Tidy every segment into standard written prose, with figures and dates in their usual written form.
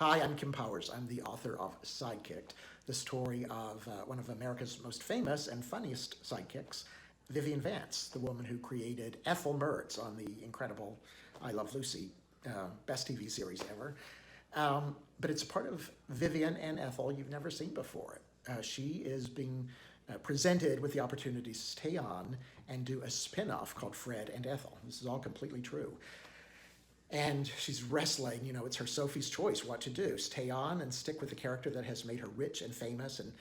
Hi, I'm Kim Powers. I'm the author of Sidekicked, the story of one of America's most famous and funniest sidekicks, Vivian Vance, the woman who created Ethel Mertz on the incredible I Love Lucy, best TV series ever. But it's a part of Vivian and Ethel you've never seen before. She is being presented with the opportunity to stay on and do a spin-off called Fred and Ethel. This is all completely true. And she's wrestling, it's her Sophie's choice what to do. Stay on and stick with the character that has made her rich and famous and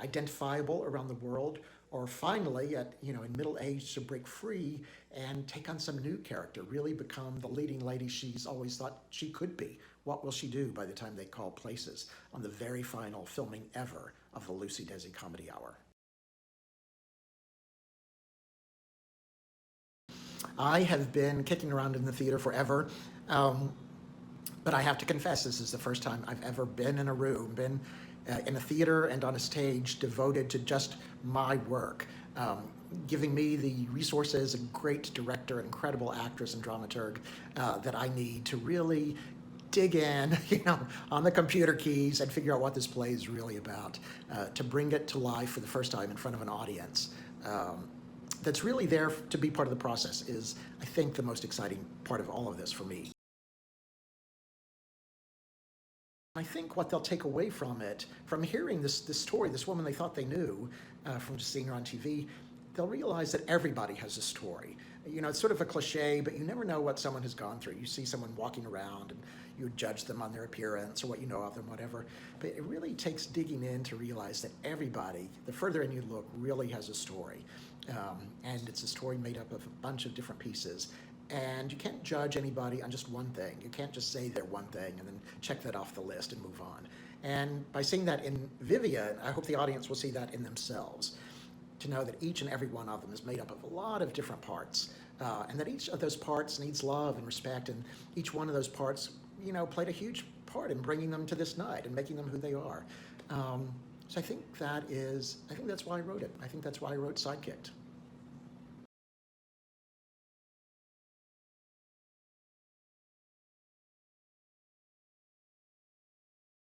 identifiable around the world, or finally, in middle age, to break free and take on some new character, really become the leading lady she's always thought she could be. What will she do by the time they call places on the very final filming ever of the Lucy Desi Comedy Hour? I have been kicking around in the theater forever, but I have to confess, this is the first time I've ever been in a room, been in a theater and on a stage devoted to just my work, giving me the resources, a great director, an incredible actress and dramaturg that I need to really dig in, on the computer keys and figure out what this play is really about, to bring it to life for the first time in front of an audience. That's really there to be part of the process is, I think, the most exciting part of all of this for me. I think what they'll take away from it, from hearing this story, this woman they thought they knew, from just seeing her on TV, they'll realize that everybody has a story. It's sort of a cliche, but you never know what someone has gone through. You see someone walking around and you judge them on their appearance or what you know of them, whatever. But it really takes digging in to realize that everybody, the further in you look, really has a story. And it's a story made up of a bunch of different pieces. And you can't judge anybody on just one thing. You can't just say they're one thing and then check that off the list and move on. And by seeing that in Vivian, I hope the audience will see that in themselves, to know that each and every one of them is made up of a lot of different parts, and that each of those parts needs love and respect, and each one of those parts, played a huge part in bringing them to this night and making them who they are. So I think that's why I wrote it. I think that's why I wrote Sidekicked.